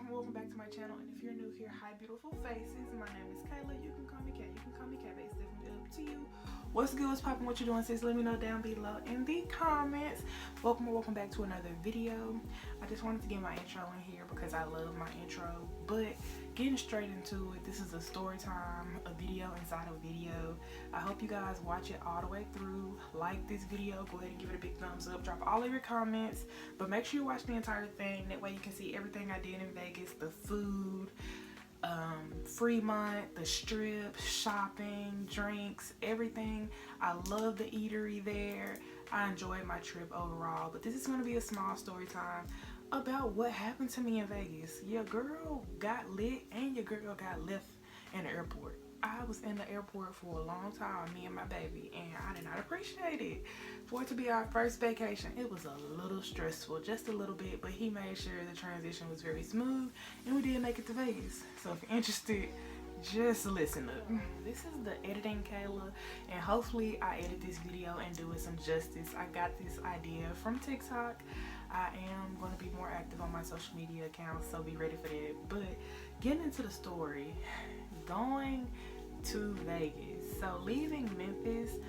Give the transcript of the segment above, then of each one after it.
welcome back to my channel. And if you're new here, hi beautiful faces, my name is Kayla. You can call me Kay, you can call me Kay, but it's definitely up to you. What's good, what's poppin', what you doing, sis? Let me know down below in the comments. Welcome back to another video. I just wanted to get my intro in here because I love my intro, but getting straight into it, this is a story time, a video inside of a video. I hope you guys watch it all the way through. Like this video, go ahead and give it a big thumbs up, drop all of your comments, but make sure you watch the entire thing. That way you can see everything I did in Vegas, the food, Fremont, the strip, shopping, drinks, everything. I love the eatery there. I enjoyed my trip overall, but this is going to be a small story time about what happened to me in Vegas. Your girl got lit and your girl got left in the airport. I was in the airport for a long time, me and my baby, and I did not appreciate it. For it to be our first vacation, it was a little stressful, just a little bit, but he made sure the transition was very smooth and we did make it to Vegas. So if you're interested, just listen up. This is the editing Kayla, and hopefully I edit this video and do it some justice. I got this idea from TikTok. I am going to be more active on my social media accounts, so be ready for that. But getting into the story, going to Vegas. So leaving Memphis,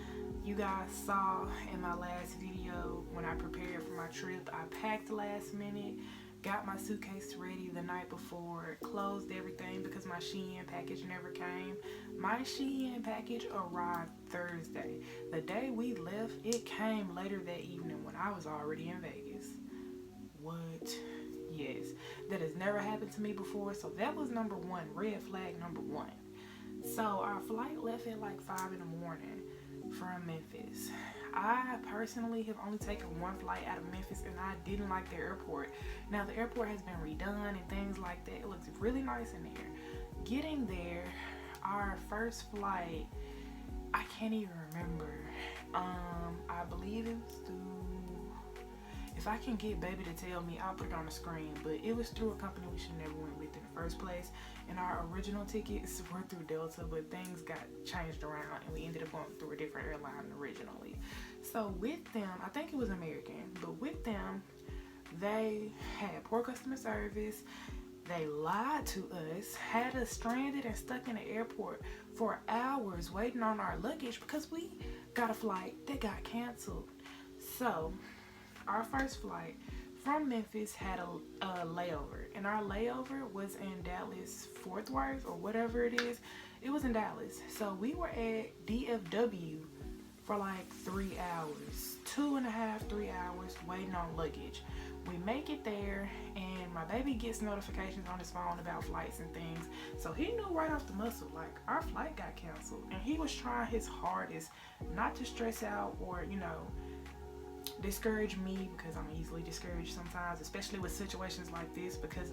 you guys saw in my last video when I prepared for my trip, I packed last minute, got my suitcase ready the night before, closed everything because my Shein package never came. My Shein package arrived Thursday. The day we left, it came later that evening when I was already in Vegas. What? Yes, that has never happened to me before, so that was number one, red flag number one. So our flight left at like 5 in the morning from Memphis. I personally have only taken one flight out of Memphis, and I didn't like the airport. Now the airport has been redone and things like that. It looks really nice in there. Getting there, our first flight, I can't even remember. I believe it was through, if I can get baby to tell me, I'll put it on the screen, but it was through a company we should never went with in the first place. And our original tickets were through Delta, but things got changed around and we ended up going through a different airline originally. So with them, I think it was American, but with them, they had poor customer service. They lied to us, had us stranded and stuck in the airport for hours waiting on our luggage because we got a flight that got canceled. So our first flight from Memphis had a layover, and our layover was in Dallas Fort Worth or whatever it is. It was in Dallas. So we were at DFW for like 3 hours, 2.5, 3 hours waiting on luggage. We make it there, and my baby gets notifications on his phone about flights and things. So he knew right off the muscle, like, our flight got canceled, and he was trying his hardest not to stress out or, you know, discourage me, because I'm easily discouraged sometimes, especially with situations like this, because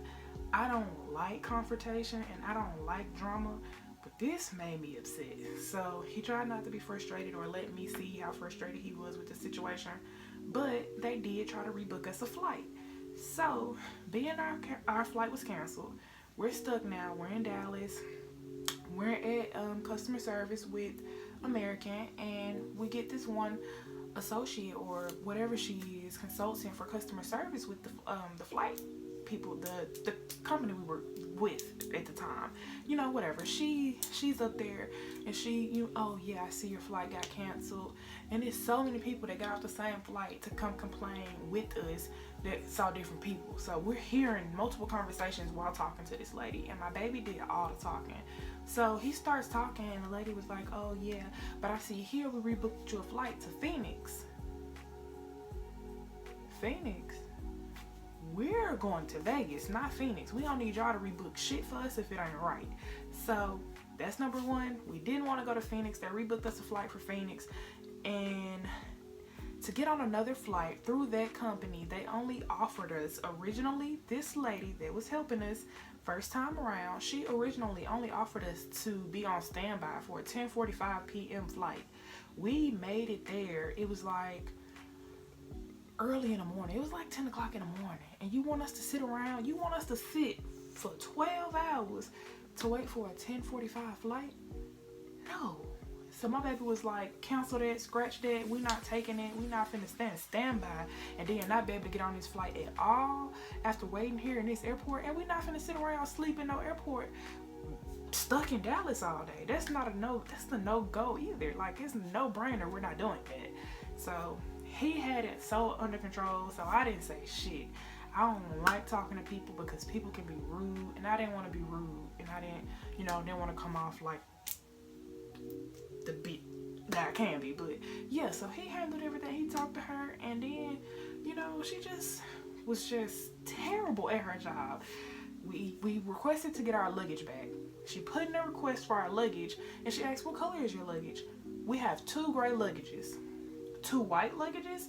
I don't like confrontation and I don't like drama, but this made me upset. So he tried not to be frustrated or let me see how frustrated he was with the situation, but they did try to rebook us a flight. So being our flight was canceled, we're stuck now. We're in Dallas. We're at customer service with American, and we get this one associate or whatever she is, consultant for customer service with the flight people, the company we were with at the time, you know, whatever. She's up there, and oh yeah, I see your flight got canceled, and there's so many people that got off the same flight to come complain with us that saw different people. So we're hearing multiple conversations while talking to this lady, and my baby did all the talking. So he starts talking, and the lady was like, oh yeah, but I see here we rebooked you a flight to Phoenix. Phoenix? We're going to Vegas, not Phoenix. We don't need y'all to rebook shit for us if it ain't right. So that's number one. We didn't want to go to Phoenix. They rebooked us a flight for Phoenix, and to get on another flight through that company, they only offered us, originally, this lady that was helping us first time around, she originally only offered us to be on standby for a 10:45 p.m. flight. We made it there. It was like early in the morning. It was like 10 o'clock in the morning, and you want us to sit around? You want us to sit for 12 hours to wait for a 10:45 flight? No. So my baby was like, cancel that, scratch that, we not taking it, we not finna standby, and then not be able to get on this flight at all after waiting here in this airport, and we not finna sit around sleep in no airport stuck in Dallas all day. That's not a no, that's the no-go either. Like, it's a no-brainer, we're not doing that. So he had it so under control, so I didn't say shit. I don't like talking to people because people can be rude, and I didn't want to be rude, and I didn't want to come off like the bit that I can be. But yeah, so he handled everything. He talked to her, and then, she just was just terrible at her job. We requested to get our luggage back. She put in a request for our luggage, and she asked, what color is your luggage? We have 2 gray luggages. 2 white luggages?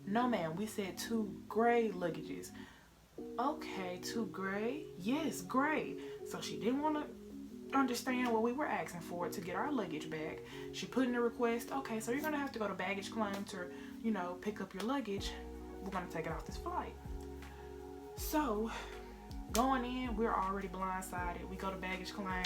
No, ma'am, we said 2 gray luggages. Okay, 2 gray? Yes, gray. So she didn't want to understand what we were asking for to get our luggage back. She put in a request. Okay, so you're going to have to go to baggage claim to, pick up your luggage. We're going to take it off this flight. So going in, we're already blindsided. We go to baggage claim.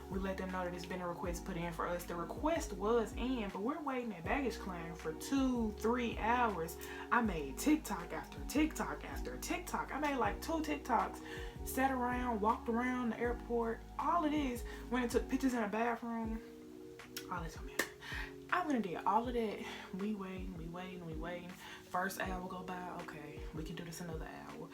We let them know that there's been a request put in for us. The request was in, but we're waiting at baggage claim for 2-3 hours. I made TikTok after TikTok after TikTok. I made like 2 TikToks. Sat around, walked around the airport. All it is, went and took pictures in a bathroom. All this, I went and did all of that. We waiting. First hour go by. Okay, we can do this another hour.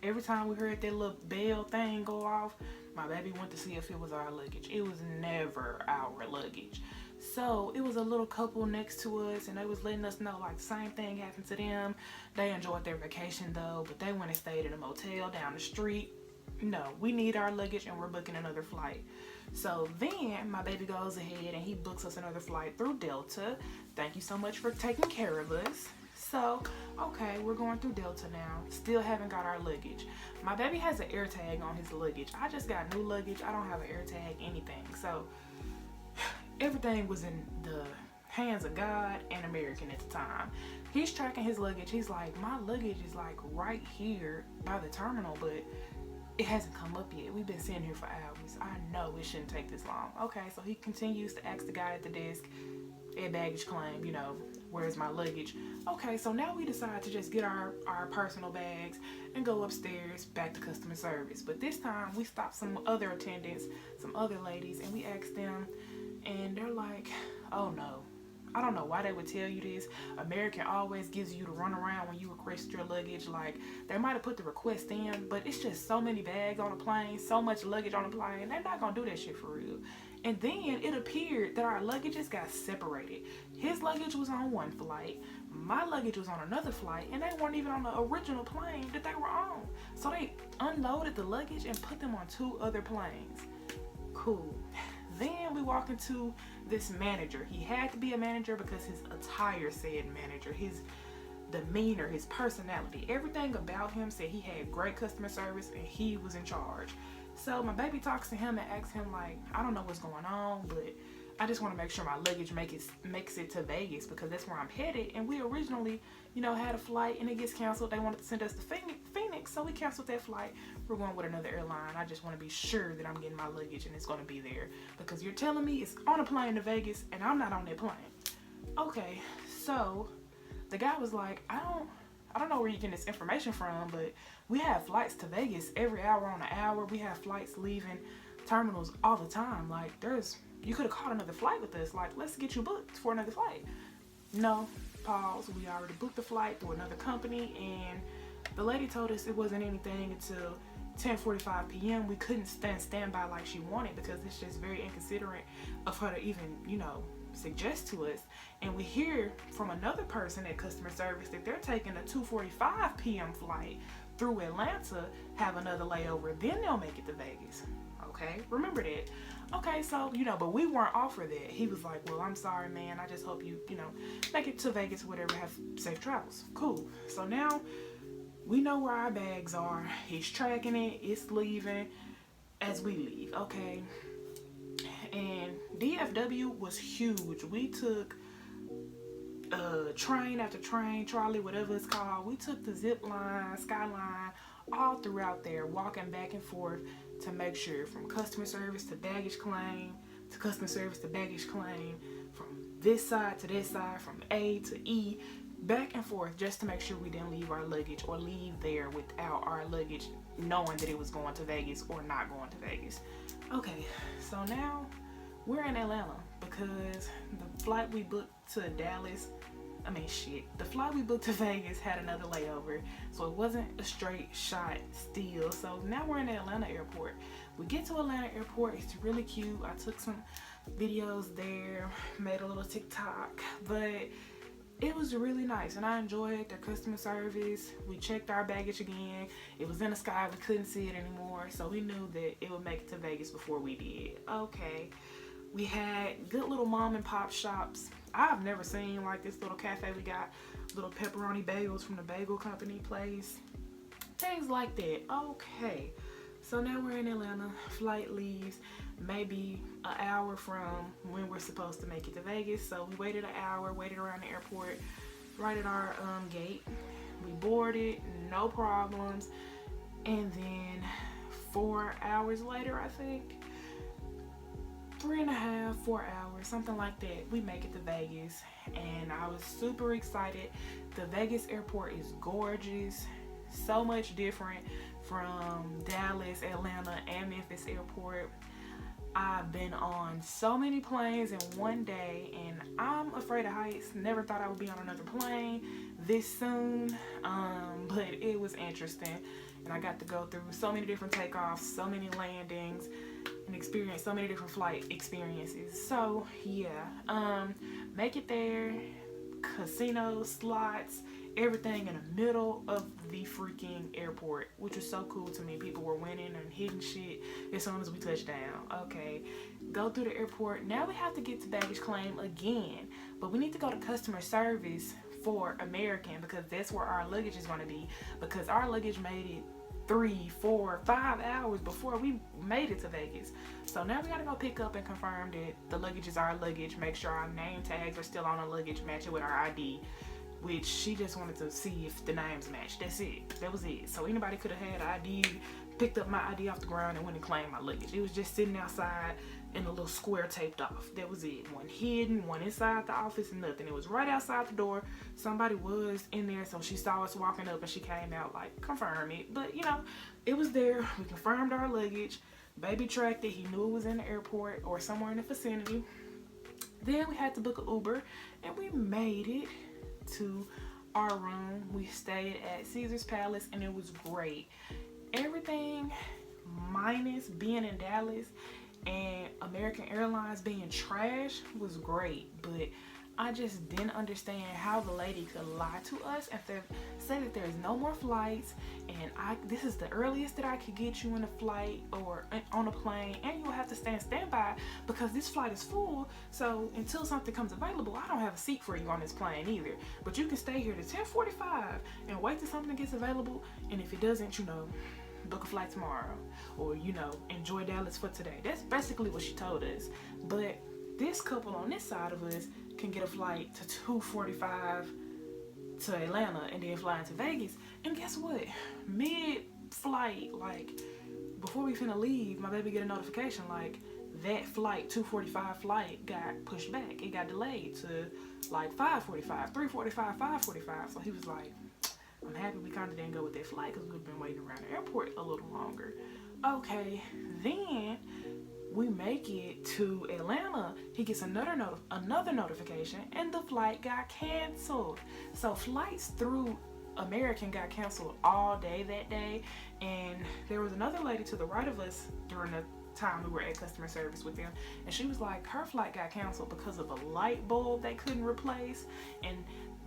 Every time we heard that little bell thing go off, my baby went to see if it was our luggage. It was never our luggage. So it was a little couple next to us, and they was letting us know like the same thing happened to them. They enjoyed their vacation though, but they went and stayed in a motel down the street. No, we need our luggage and we're booking another flight. So then my baby goes ahead and he books us another flight through Delta. Thank you so much for taking care of us. So, okay, we're going through Delta now. Still haven't got our luggage. My baby has an air tag on his luggage. I just got new luggage. I don't have an air tag, anything. So, everything was in the hands of God and American at the time. He's tracking his luggage. He's like, my luggage is like right here by the terminal, but it hasn't come up yet. We've been sitting here for hours. I know it shouldn't take this long. Okay, so he continues to ask the guy at the desk at baggage claim, where's my luggage? Okay, so now we decide to just get our personal bags and go upstairs back to customer service. But this time we stopped some other attendants, some other ladies, and we asked them, and they're like, oh no. I don't know why they would tell you this. American always gives you to run around when you request your luggage. Like, they might have put the request in, but it's just so many bags on the plane, so much luggage on the plane. They're not gonna do that shit for real. And then it appeared that our luggages got separated. His luggage was on one flight, my luggage was on another flight, and they weren't even on the original plane that they were on. So they unloaded the luggage and put them on 2 other planes. Cool. Then we walk into this manager. He had to be a manager because his attire said manager. His demeanor, his personality, everything about him said he had great customer service and he was in charge. So my baby talks to him and asks him like, I don't know what's going on, but I just want to make sure my luggage makes it to Vegas because that's where I'm headed. And we originally, had a flight and it gets canceled. They wanted to send us to Phoenix, so we canceled that flight. We're going with another airline. I just want to be sure that I'm getting my luggage and it's going to be there because you're telling me it's on a plane to Vegas and I'm not on that plane. Okay, so the guy was like, I don't know where you're getting this information from, but we have flights to Vegas every hour on the hour. We have flights leaving terminals all the time. Like, you could have caught another flight with us. Like, let's get you booked for another flight. No, pause. We already booked the flight through another company, and the lady told us it wasn't anything until 10:45 p.m. We couldn't stand by like she wanted because it's just very inconsiderate of her to even, suggest to us. And we hear from another person at customer service that they're taking a 2:45 p.m. flight through Atlanta, have another layover, then they'll make it to Vegas. Okay, remember that. Okay, so, but we weren't offered that. He was like, well, I'm sorry, man. I just hope you, make it to Vegas, whatever, have safe travels. Cool. So now we know where our bags are. He's tracking it. It's leaving as we leave. Okay. And DFW was huge. We took train after train, trolley, whatever it's called. We took the zip line, skyline, all throughout there, walking back and forth to make sure from customer service to baggage claim to customer service to baggage claim, from this side to this side, from A to E, back and forth, just to make sure we didn't leave our luggage or leave there without our luggage, knowing that it was going to Vegas or not going to Vegas. Okay, so now we're in Atlanta because the flight we booked to Dallas, the flight we booked to Vegas had another layover, so it wasn't a straight shot still. So now we're in the Atlanta airport. We get to Atlanta airport, it's really cute. I took some videos there, made a little TikTok, but it was really nice and I enjoyed their customer service. We checked our baggage again. It was in the sky, we couldn't see it anymore, so we knew that it would make it to Vegas before we did. Okay, we had good little mom and pop shops. I've never seen like this little cafe we got, little pepperoni bagels from the bagel company place, things like that. Okay, so now we're in Atlanta. Flight leaves maybe an hour from when we're supposed to make it to Vegas, so we waited an hour, waited around the airport right at our gate. We boarded, no problems, and then 4 hours later, I think 3.5, 4 hours, something like that, we make it to Vegas, and I was super excited. The Vegas airport is gorgeous, so much different from Dallas, Atlanta, and Memphis airport. I've been on so many planes in one day, and I'm afraid of heights. Never thought I would be on another plane this soon, but it was interesting, and I got to go through so many different takeoffs, so many landings, and experience so many different flight experiences. So yeah, make it there, casino, slots, everything in the middle of the freaking airport, which was so cool to me. People were winning and hitting shit as soon as we touched down. Okay, go through the airport. Now we have to get to baggage claim again, but we need to go to customer service for American because that's where our luggage is going to be, because our luggage made it 3, 4, 5 hours before we made it to Vegas. So now we gotta go pick up and confirm that the luggage is our luggage, make sure our name tags are still on the luggage, match it with our ID, which she just wanted to see if the names matched. That's it. That was it. So anybody could have had ID, picked up my ID off the ground and went and claimed my luggage. It was just sitting outside in a little square taped off. That was it. One hidden, one inside the office, and nothing. It was right outside the door. Somebody was in there, so she saw us walking up and she came out like, confirm it. But you know, it was there. We confirmed our luggage. Baby tracked it. He knew it was in the airport or somewhere in the vicinity. Then we had to book an Uber and we made it to our room. We stayed at Caesar's Palace and it was great. Everything minus being in Dallas and American Airlines being trash was great, but I just didn't understand how the lady could lie to us and say that there's no more flights, and this is the earliest that I could get you in a flight or on a plane, and you'll have to stay on standby because this flight is full, so until something comes available, I don't have a seat for you on this plane either, but you can stay here to 10:45 and wait till something gets available, and if it doesn't, you know, book a flight tomorrow, or you know, enjoy Dallas for today. That's basically what she told us. But this couple on this side of us can get a flight to 2:45 to Atlanta and then fly into Vegas. And guess what? Mid-flight, like before we finna leave, my baby get a notification like that flight, 2:45 flight, got pushed back. It got delayed to like 5:45, 3:45, 5:45. So he was like, I'm happy we kind of didn't go with that flight because we've been waiting around the airport a little longer. Okay, then we make it to Atlanta. He gets another notification and the flight got canceled. So flights through American got canceled all day that day, and there was another lady to the right of us during the time we were at customer service with them, and she was like her flight got canceled because of a light bulb they couldn't replace, and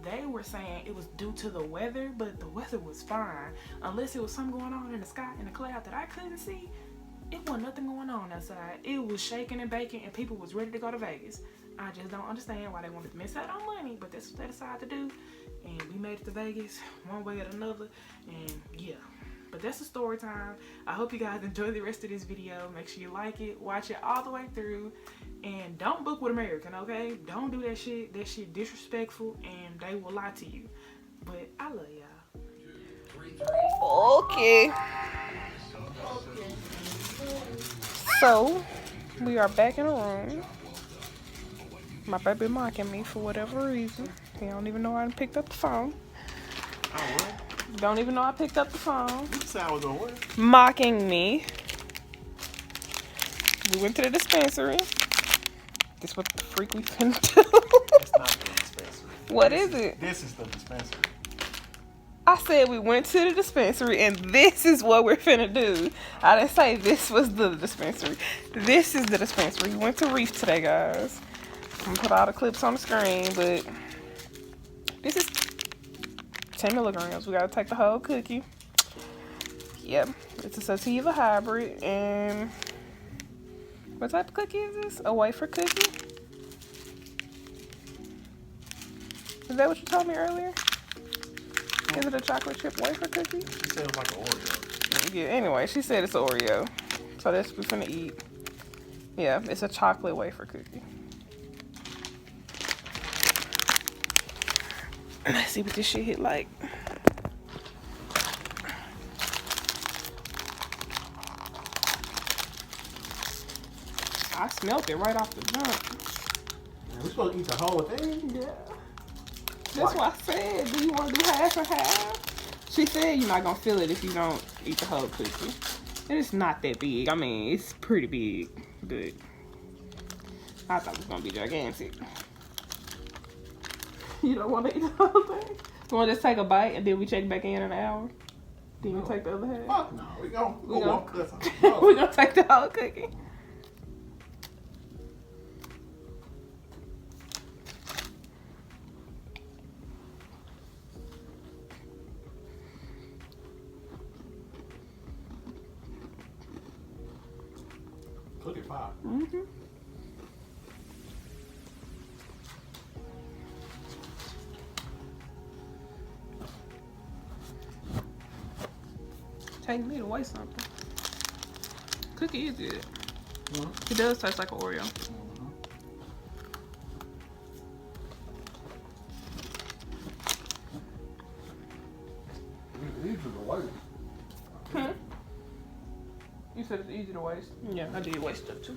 they were saying it was due to the weather, but the weather was fine unless it was something going on in the sky, in the cloud that I couldn't see. It wasn't nothing going on outside. It was shaking and baking and people was ready to go to Vegas. I just don't understand why they wanted to miss out on money, but that's what they decided to do, and we made it to Vegas one way or another. And yeah, but that's the story time. I hope you guys enjoy the rest of this video. Make sure you like it, watch it all the way through, and don't book with American, okay? Don't do that shit. That shit disrespectful and they will lie to you. But I love y'all. Okay. So We are back in the room. My baby mocking me for whatever reason. He don't even know I picked up the phone. Oh, what? Don't even know I picked up the phone. You said I was on what? Mocking me. We went to the dispensary. This what the freak we finna do. It's not the dispensary. What is it? This is the dispensary. I said we went to the dispensary and this is what we're finna do. I didn't say this was the dispensary. This is the dispensary. We went to Reef today, guys. I'm gonna put all the clips on the screen, but this is 10 milligrams. We gotta take the whole cookie. Yep, it's a sativa hybrid. And what type of cookie is this? A wafer cookie? Is that what you told me earlier? Is it a chocolate chip wafer cookie? You said it was like an Oreo. Yeah, anyway, she said it's Oreo. So that's what we're gonna eat. Yeah, it's a chocolate wafer cookie. Let's see what this shit hit like. I smelled it right off the jump. Man, we supposed to eat the whole thing? Yeah. That's why I said, do you want to do half and half? She said you're not going to feel it if you don't eat the whole cookie. And it's not that big. I mean, it's pretty big. But I thought it was going to be gigantic. You don't want to eat the whole thing? You want to just take a bite and then we check back in an hour? Then you take the other half? Fuck no. We gonna We're going to take the whole cookie. Cookie pie. Mm-hmm. Take me to waste something. Cookie is good. It does taste like an Oreo. Easy to waste. You said it's easy to waste. Yeah, I did waste it too.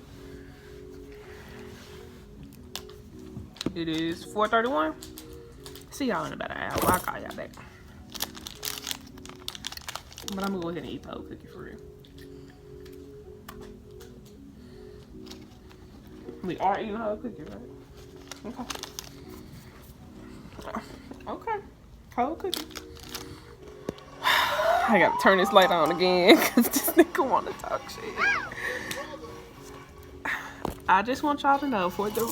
It is 4:31. See y'all in about an hour. I'll call y'all back. But I'm gonna go ahead and eat the whole cookie for real. We are eating the whole cookie, right? Okay. Okay. Whole cookie. I gotta turn this light on again because this nigga wanna talk shit. I just want y'all to know for the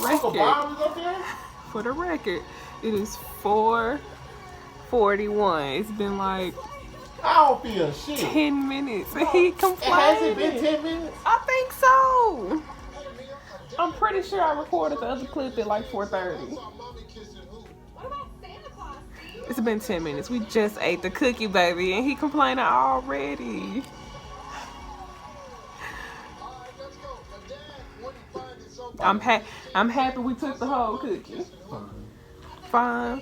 record, it is 4:41. It's been like I don't feel shit. 10 minutes and he complaining. Has it been 10 minutes? I think so. I'm pretty sure I recorded the other clip at like 4:30. It's been 10 minutes. We just ate the cookie, baby, and he complaining already. I'm happy we took the whole cookie. Fine.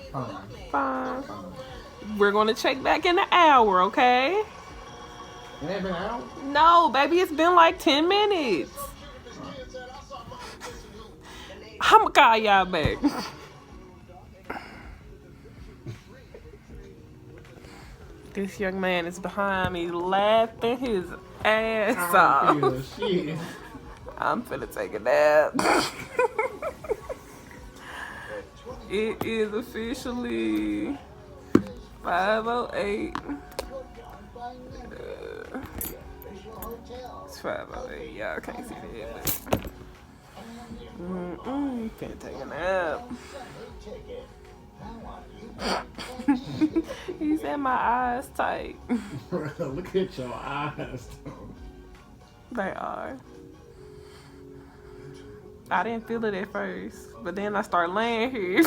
We're gonna check back in an hour, okay? It ain't been an hour? No, baby, it's been like 10 minutes. I'ma call y'all back. This young man is behind me laughing his ass off. Shit. I'm finna take a nap. It is officially 5:08. It's 5:08. Y'all can't see that, but finna take a nap. He said my eyes tight. Look at your eyes. They are. I didn't feel it at first, but then I started laying here.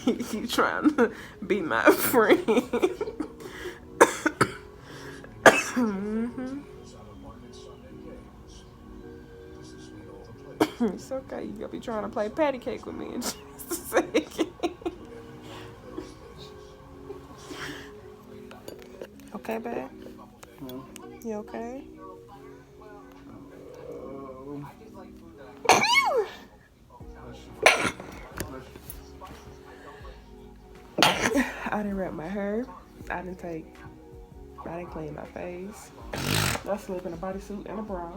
You trying to be my friend. It's okay. You gonna be trying to play patty cake with me in just a second. Okay, babe? You okay? I didn't wrap my hair. I didn't clean my face. I slept in a bodysuit and a bra.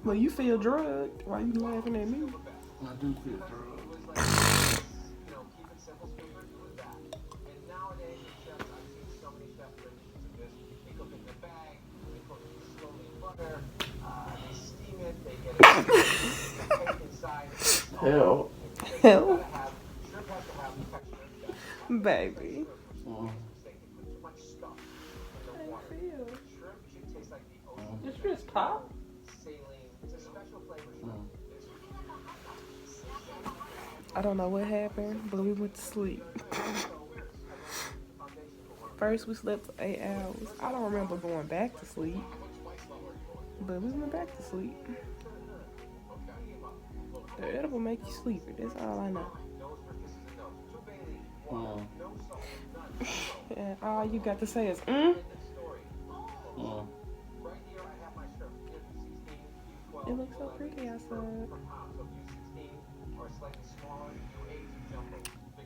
Well, you feel drugged. Why you laughing at me? I do feel drugged. Hell. Hell. Baby. It's just pop. I don't know what happened, but we went to sleep. First, we slept for 8 hours. I don't remember going back to sleep, but we went back to sleep. The edible make you sleepy. That's all I know. And all you got to say is, It looks so pretty outside.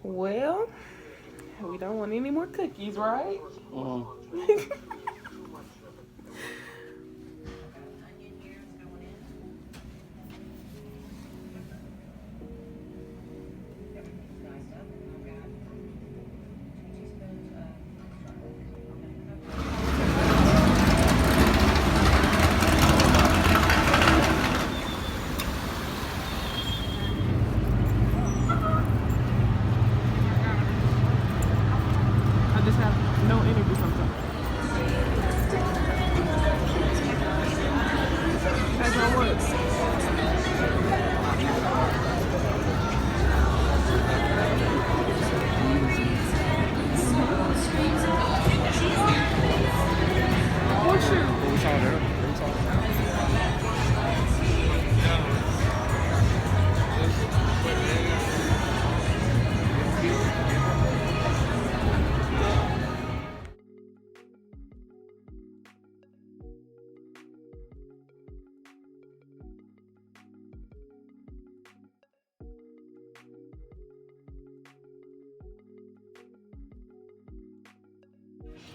Well, we don't want any more cookies, right?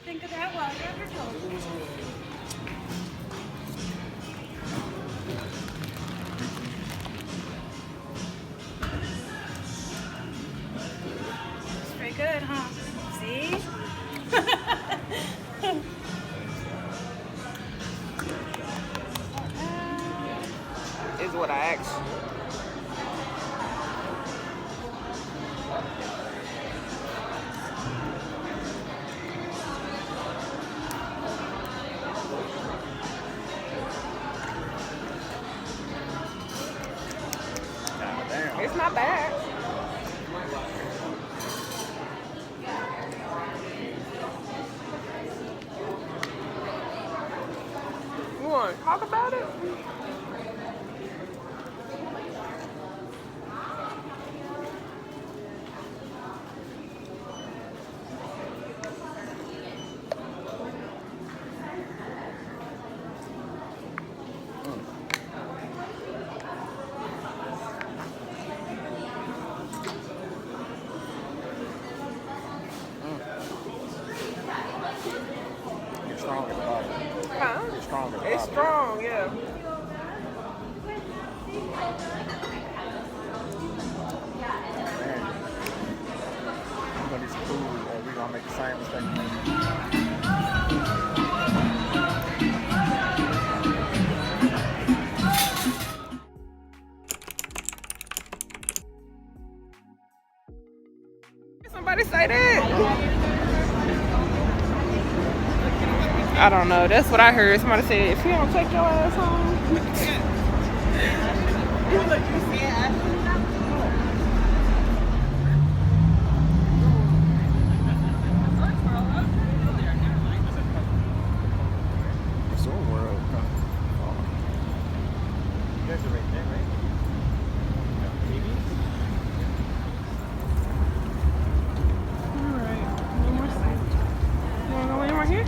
Think of that while you're on your toes. It's pretty good, huh? See? Is what I asked. It's not bad. You want to talk about it? It's strong, yeah. We're gonna need some food, or we're gonna make the same mistake. Somebody say that? I don't know. That's what I heard. Somebody said, if you don't take your ass home. It's your world. You guys are right there, right? Alright. One more side. You want to go any more here?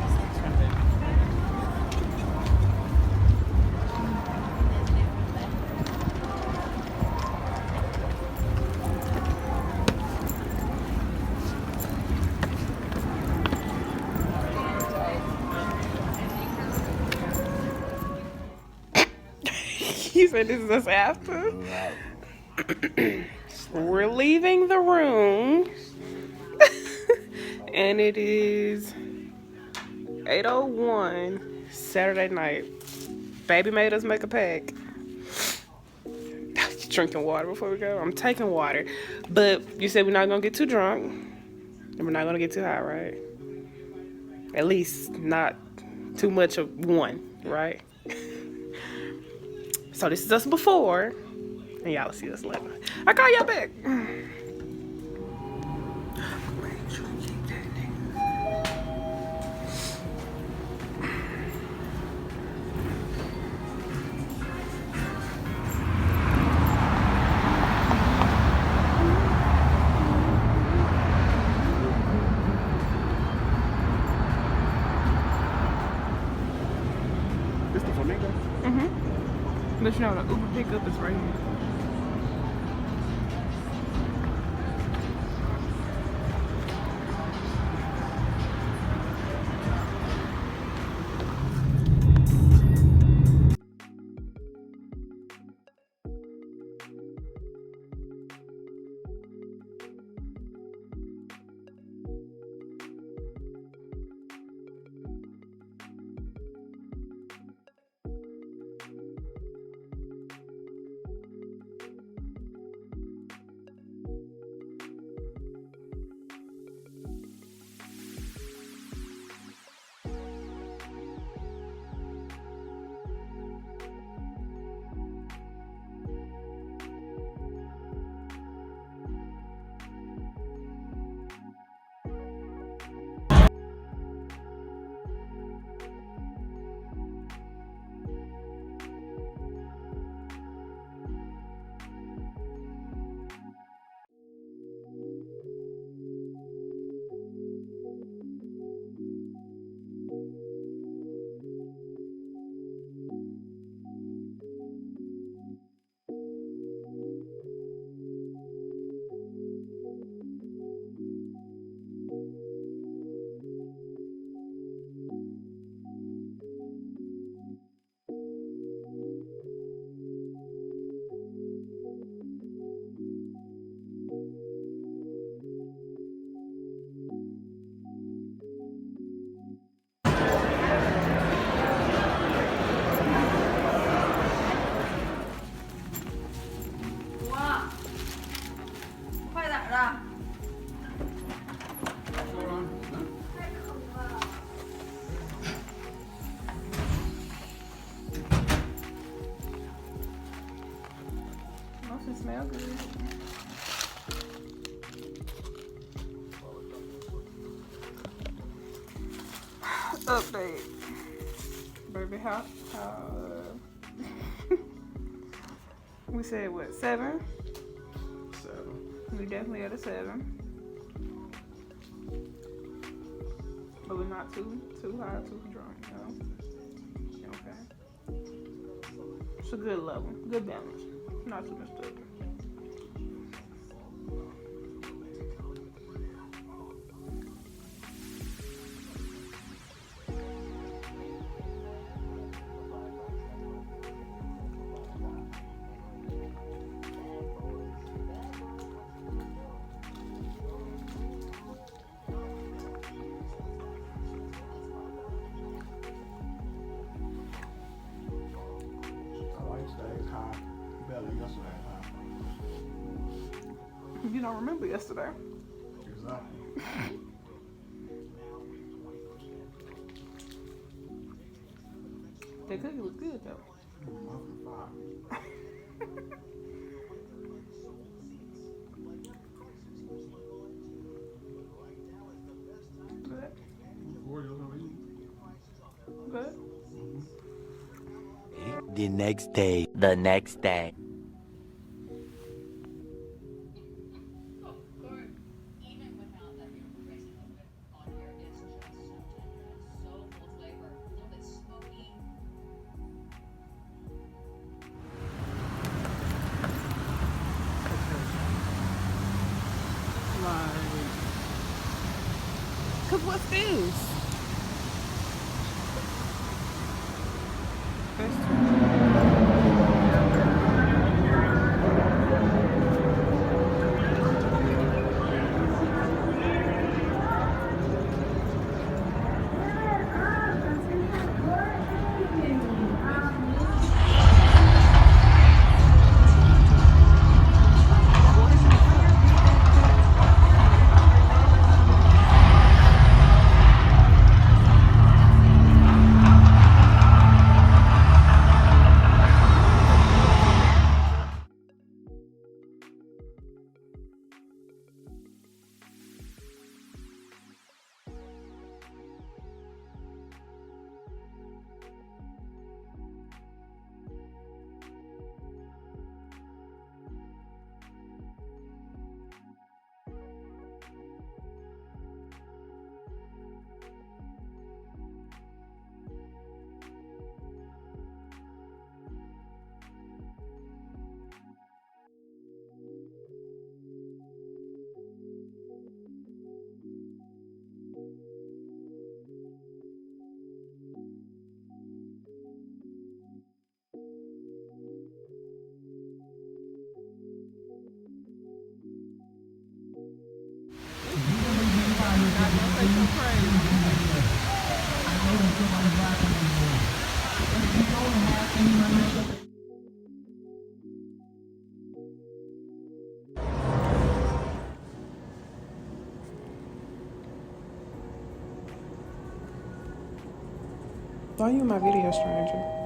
said this is us after. We're leaving the room. And it is 8:01 Saturday night. Baby made us make a pack. Drinking water before we go. I'm taking water. But you said we're not going to get too drunk. And we're not going to get too high, right? At least not too much of one, right? So this is us before. And y'all will see us later. I call y'all back. This the Flamingo? But you know, the Uber pickup is right here. Muffins smell good. Update. Baby, how we said what, 7? 7. We definitely at a 7. But we're not too high, too drunk, you know? Okay. It's a good level, good balance. Not too much stuff. You don't remember yesterday. Exactly. That cookie was good though. Good. Good. The next day. The next day. Cause what's this? That's Why are you in my video, stranger?